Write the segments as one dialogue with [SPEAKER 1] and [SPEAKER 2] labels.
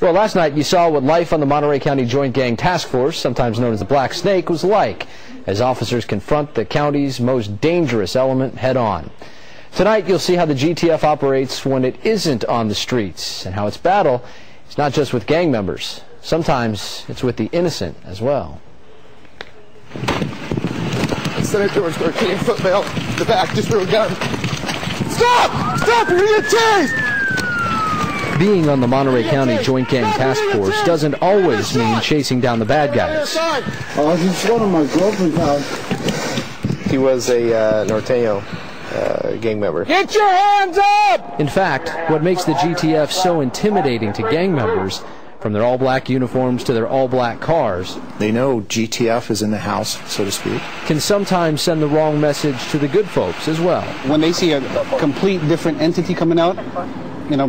[SPEAKER 1] Well, last night you saw what life on the Monterey County Joint Gang Task Force, sometimes known as the Black Snake, was like as officers confront the county's most dangerous element head-on. Tonight you'll see how the GTF operates when it isn't on the streets and how its battle is not just with gang members. Sometimes it's with the innocent as well.
[SPEAKER 2] Instead of doors, we're getting foot bail. The back, just threw a gun. Stop! Stop! You're gonna get tased!
[SPEAKER 1] Being on the Monterey County Joint Gang Task Force doesn't always mean chasing down the bad guys.
[SPEAKER 3] Oh, he's going to my girlfriend's house.
[SPEAKER 4] He was a Norteño gang member.
[SPEAKER 2] Get your hands up!
[SPEAKER 1] In fact, what makes the GTF so intimidating to gang members, from their all-black uniforms to their all-black cars,
[SPEAKER 5] they know GTF is in the house, so to speak,
[SPEAKER 1] can sometimes send the wrong message to the good folks as well.
[SPEAKER 6] When they see a complete different entity coming out, you know,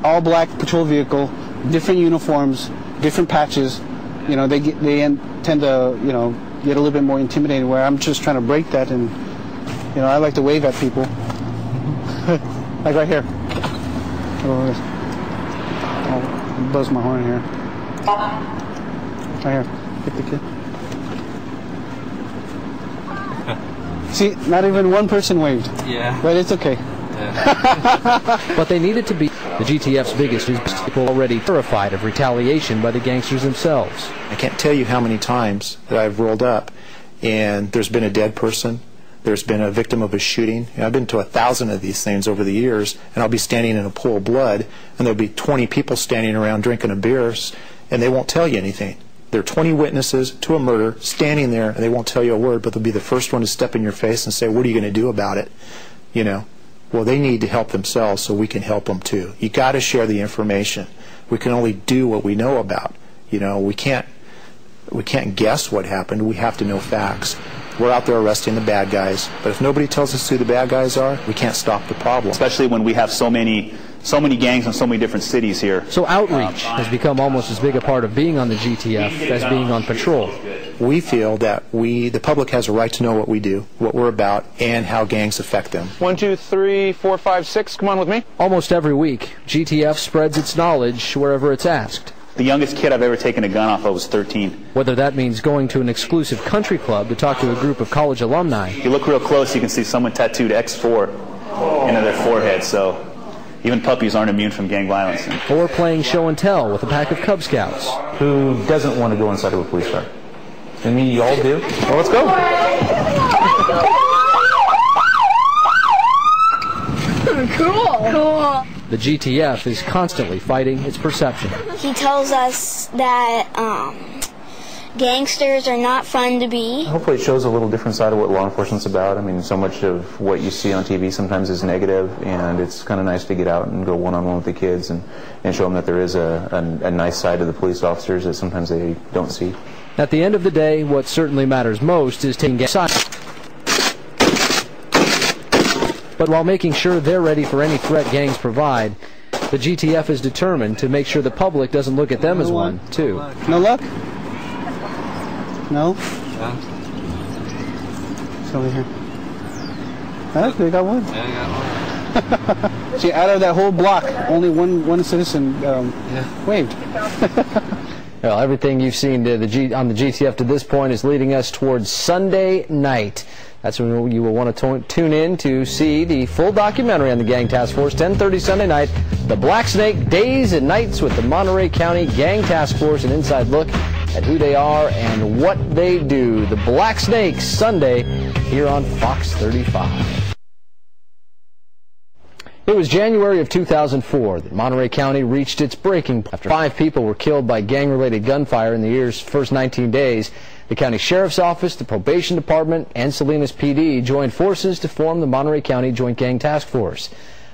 [SPEAKER 6] all black patrol vehicle, different uniforms, different patches, you know, they tend to, you know, get a little bit more intimidating, where I'm just trying to break that, and, you know, I like to wave at people. Like right here. I'll buzz my horn here. Right here. Hit the kid. See, not even one person waved.
[SPEAKER 7] Yeah.
[SPEAKER 6] But it's okay.
[SPEAKER 1] But they needed to be. The GTF's biggest is people already terrified of retaliation by the gangsters themselves.
[SPEAKER 5] I can't tell you how many times that I've rolled up and there's been a dead person, there's been a victim of a shooting. You know, I've been to 1,000 of these things over the years, and I'll be standing in a pool of blood and there'll be 20 people standing around drinking a beers, and they won't tell you anything. There are 20 witnesses to a murder standing there, and they won't tell you a word, but they'll be the first one to step in your face and say, what are you going to do about it? You know. Well, they need to help themselves, so we can help them too. You got to share the information. We can only do what we know about. You know, we can't guess what happened. We have to know facts. We're out there arresting the bad guys, but if nobody tells us who the bad guys are, we can't stop the problem.
[SPEAKER 8] Especially when we have so many gangs in so many different cities here.
[SPEAKER 1] So outreach has become almost as big a part of being on the GTF as being on patrol.
[SPEAKER 5] We feel that the public has a right to know what we do, what we're about, and how gangs affect them.
[SPEAKER 2] 1, 2, 3, 4, 5, 6. Come on with me.
[SPEAKER 1] Almost every week, GTF spreads its knowledge wherever it's asked.
[SPEAKER 8] The youngest kid I've ever taken a gun off of was 13.
[SPEAKER 1] Whether that means going to an exclusive country club to talk to a group of college alumni.
[SPEAKER 8] If you look real close, you can see someone tattooed X4 into their forehead, so even puppies aren't immune from gang violence.
[SPEAKER 1] Or playing show and tell with a pack of Cub Scouts.
[SPEAKER 9] Who doesn't want to go inside of a police car? I mean, you all do. Well, let's go.
[SPEAKER 10] Cool.
[SPEAKER 1] The GTF is constantly fighting its perception.
[SPEAKER 10] He tells us that gangsters are not fun to be.
[SPEAKER 9] Hopefully it shows a little different side of what law enforcement's about. I mean, so much of what you see on TV sometimes is negative, and it's kind of nice to get out and go one-on-one with the kids and show them that there is a nice side to the police officers that sometimes they don't see.
[SPEAKER 1] At the end of the day, what certainly matters most is taking sides. But while making sure they're ready for any threat gangs provide, the GTF is determined to make sure the public doesn't look at them as one, too.
[SPEAKER 6] No luck? No?
[SPEAKER 7] Yeah.
[SPEAKER 6] It's over here. Huh? They got one.
[SPEAKER 7] Yeah, I got one.
[SPEAKER 6] See, out of that whole block, only one citizen waved.
[SPEAKER 1] Well, everything you've seen on the GTF to this point is leading us towards Sunday night. That's when you will want to tune in to see the full documentary on the Gang Task Force, 10:30 Sunday night, The Black Snake, Days and Nights with the Monterey County Gang Task Force, an inside look at who they are and what they do. The Black Snake, Sunday, here on Fox 35. It was January of 2004 that Monterey County reached its breaking point. After 5 people were killed by gang-related gunfire in the year's first 19 days, the county sheriff's office, the probation department, and Salinas PD joined forces to form the Monterey County Joint Gang Task Force.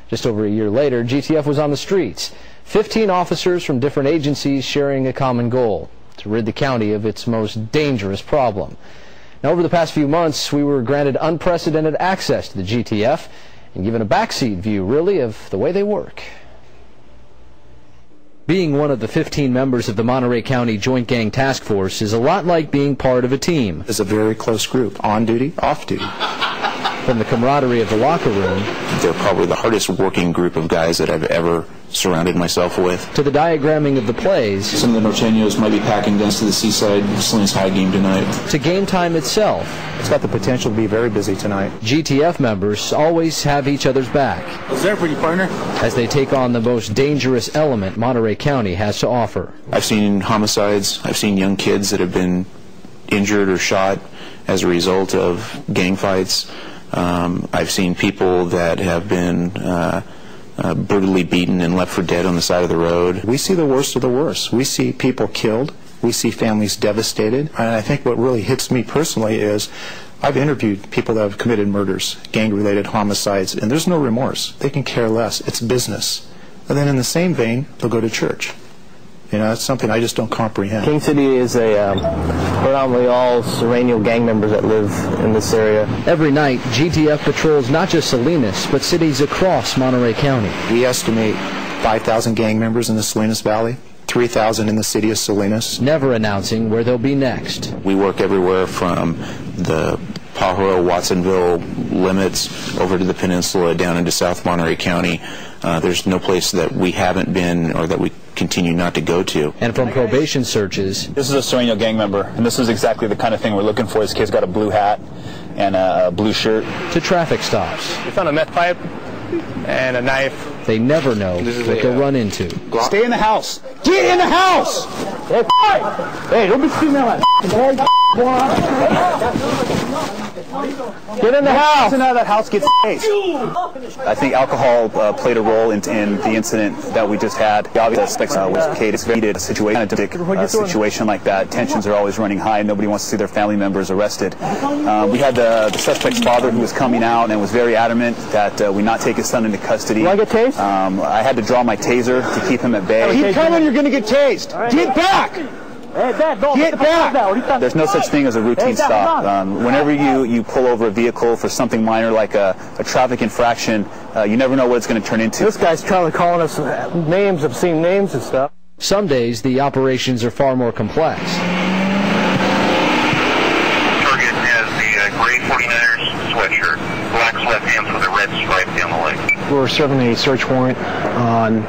[SPEAKER 1] Just over a year later, GTF was on the streets, 15 officers from different agencies sharing a common goal: to rid the county of its most dangerous problem. Now, over the past few months, we were granted unprecedented access to the GTF and given a backseat view, really, of the way they work. Being one of the 15 members of the Monterey County Joint Gang Task Force is a lot like being part of a team.
[SPEAKER 5] It's a very close group, on duty, off duty.
[SPEAKER 1] From the camaraderie of the locker room,
[SPEAKER 9] they're probably the hardest working group of guys that I've ever surrounded myself with.
[SPEAKER 1] To the diagramming of the plays,
[SPEAKER 9] some of the Norteños might be packing against the Seaside Salinas High game tonight.
[SPEAKER 1] To game time itself.
[SPEAKER 5] It's got the potential to be very busy tonight.
[SPEAKER 1] GTF members always have each other's back.
[SPEAKER 3] What's there for you, partner?
[SPEAKER 1] As they take on the most dangerous element Monterey County has to offer.
[SPEAKER 9] I've seen homicides. I've seen young kids that have been injured or shot as a result of gang fights. I've seen people that have been brutally beaten and left for dead on the side of the road.
[SPEAKER 5] We see the worst of the worst. We see people killed. We see families devastated. And I think what really hits me personally is I've interviewed people that have committed murders, gang-related homicides, and there's no remorse. They can care less. It's business. And then in the same vein, they'll go to church. You know, that's something I just don't comprehend.
[SPEAKER 4] King City is a predominantly all Serrano gang members that live in this area.
[SPEAKER 1] Every night, GTF patrols not just Salinas, but cities across Monterey County.
[SPEAKER 5] We estimate 5,000 gang members in the Salinas Valley, 3,000 in the city of Salinas.
[SPEAKER 1] Never announcing where they'll be next.
[SPEAKER 9] We work everywhere from the Pajaro, Watsonville limits over to the peninsula down into South Monterey County. There's no place that we haven't been or that we continue not to go to.
[SPEAKER 1] And from probation searches.
[SPEAKER 8] This is a Serrano gang member, and this is exactly the kind of thing we're looking for. This kid's got a blue hat and a blue shirt.
[SPEAKER 1] To traffic stops.
[SPEAKER 4] We found a meth pipe and a knife.
[SPEAKER 1] They never know what they'll run into.
[SPEAKER 6] Stay in the house. Get in the house!
[SPEAKER 4] Hey, don't be shooting that. Get in the house!
[SPEAKER 6] Now that house gets chased.
[SPEAKER 8] I think alcohol played a role in the incident that we just had. The obvious suspect was Kate. It's a very situation like that. Tensions are always running high. Nobody wants to see their family members arrested. We had the suspect's father who was coming out and was very adamant that we not take his son into custody.
[SPEAKER 4] Do I get tased?
[SPEAKER 8] I had to draw my taser to keep him at bay.
[SPEAKER 6] Keep coming, you're going to get tased. Get back!
[SPEAKER 4] Hey, Dad, no,
[SPEAKER 6] get back!
[SPEAKER 8] There's no such thing as a routine stop. Whenever you pull over a vehicle for something minor like a traffic infraction, you never know what it's going to turn into.
[SPEAKER 4] This guy's trying to call us names, obscene names and stuff.
[SPEAKER 1] Some days the operations are far more complex.
[SPEAKER 11] Target has the gray 49ers sweatshirt, black sweatpants with a red stripe down the leg.
[SPEAKER 12] We're serving a search warrant on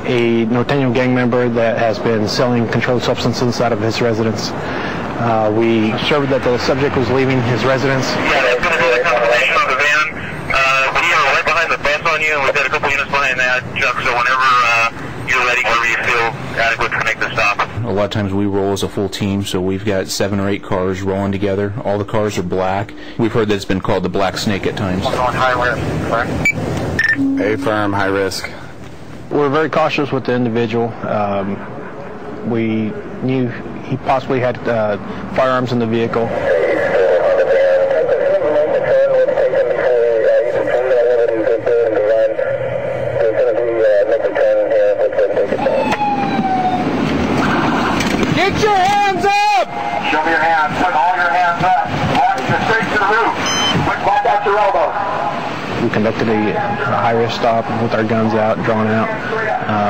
[SPEAKER 12] a Norteño gang member that has been selling controlled substances out of his residence. We observed that the subject was leaving his residence.
[SPEAKER 11] Yeah, that's going to be the confirmation of the van. We are right behind the bus on you, and we've got a couple units behind that, Chuck, so whenever you're ready, whenever you feel adequate to make the stop.
[SPEAKER 9] A lot of times we roll as a full team, so we've got 7 or 8 cars rolling together. All the cars are black. We've heard that it's been called the Black Snake at times.
[SPEAKER 11] On high risk, correct?
[SPEAKER 4] A-firm, high risk.
[SPEAKER 12] We're very cautious with the individual. We knew he possibly had firearms in the vehicle.
[SPEAKER 6] Get your hands up!
[SPEAKER 11] Show me your hands. Put all your hands up. Launch you straight to the roof. Put back out your elbows.
[SPEAKER 12] We conducted a high-risk stop with our guns out, drawn out,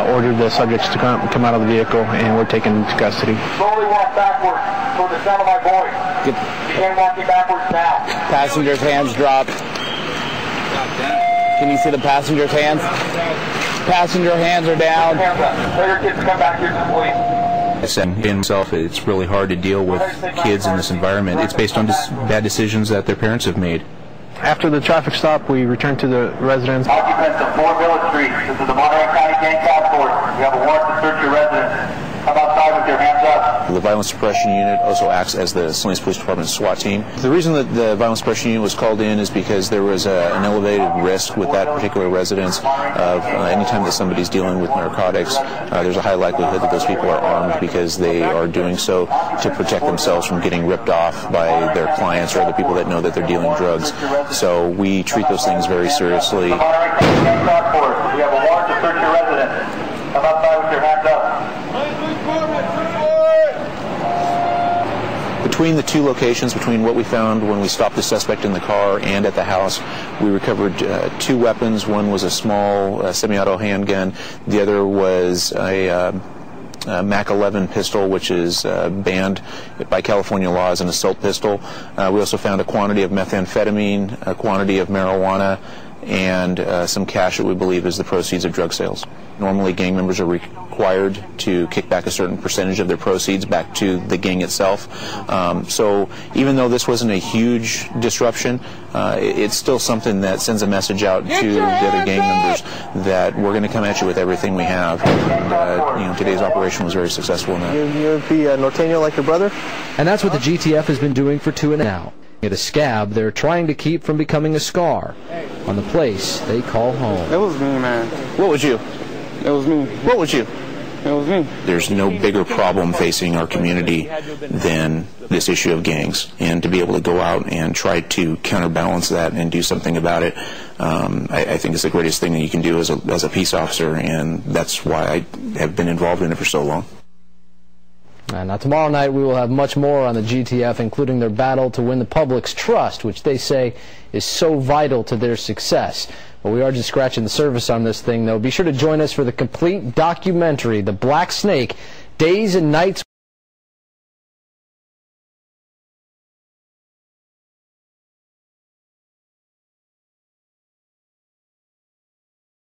[SPEAKER 12] ordered the subjects to come out of the vehicle, and we're taken into custody.
[SPEAKER 11] Slowly walk backwards for the sound of my voice. Begin walking backwards now.
[SPEAKER 4] Passenger's hands dropped. Can you see the passenger's hands? Passenger hands are down.
[SPEAKER 11] Later kids come back here to the police.
[SPEAKER 9] In himself, it's really hard to deal with kids in this environment. It's based on bad decisions that their parents have made.
[SPEAKER 12] After the traffic stop, we returned to the residence.
[SPEAKER 11] Occupants of 4 Village Street. This is the Monterey County Gang Task Force. We have a warrant to search your residence. Come outside with your hands up.
[SPEAKER 9] The Violence Suppression Unit also acts as the Salinas Police Department's SWAT team. The reason that the Violence Suppression Unit was called in is because there was an elevated risk with that particular residence of anytime that somebody's dealing with narcotics, there's a high likelihood that those people are armed because they are doing so to protect themselves from getting ripped off by their clients or other people that know that they're dealing drugs. So we treat those things very seriously.
[SPEAKER 11] We have a warrant to search your residence. Come outside with your hands up.
[SPEAKER 9] Between the two locations, between what we found when we stopped the suspect in the car and at the house, we recovered 2 weapons. One was a small semi-auto handgun. The other was a Mac 11 pistol, which is banned by California law as an assault pistol. We also found a quantity of methamphetamine, a quantity of marijuana, and some cash that we believe is the proceeds of drug sales. Normally, gang members are required to kick back a certain percentage of their proceeds back to the gang itself. So even though this wasn't a huge disruption, it's still something that sends a message out to the other gang members that we're going to come at you with everything we have. And today's operation was very successful in that.
[SPEAKER 4] You be Norteño like your brother?
[SPEAKER 1] And that's what the GTF has been doing for 2 and now. At a scab they're trying to keep from becoming a scar on the place they call home.
[SPEAKER 6] It was me, man.
[SPEAKER 4] What was you?
[SPEAKER 6] It was me.
[SPEAKER 4] What was you?
[SPEAKER 6] It was me.
[SPEAKER 5] There's no bigger problem facing our community than this issue of gangs, and to be able to go out and try to counterbalance that and do something about it, I think is the greatest thing that you can do as a peace officer, and that's why I have been involved in it for so long.
[SPEAKER 1] Now tomorrow night we will have much more on the GTF, including their battle to win the public's trust, which they say is so vital to their success. But we are just scratching the surface on this thing, though. Be sure to join us for the complete documentary, The Black Snake, Days and Nights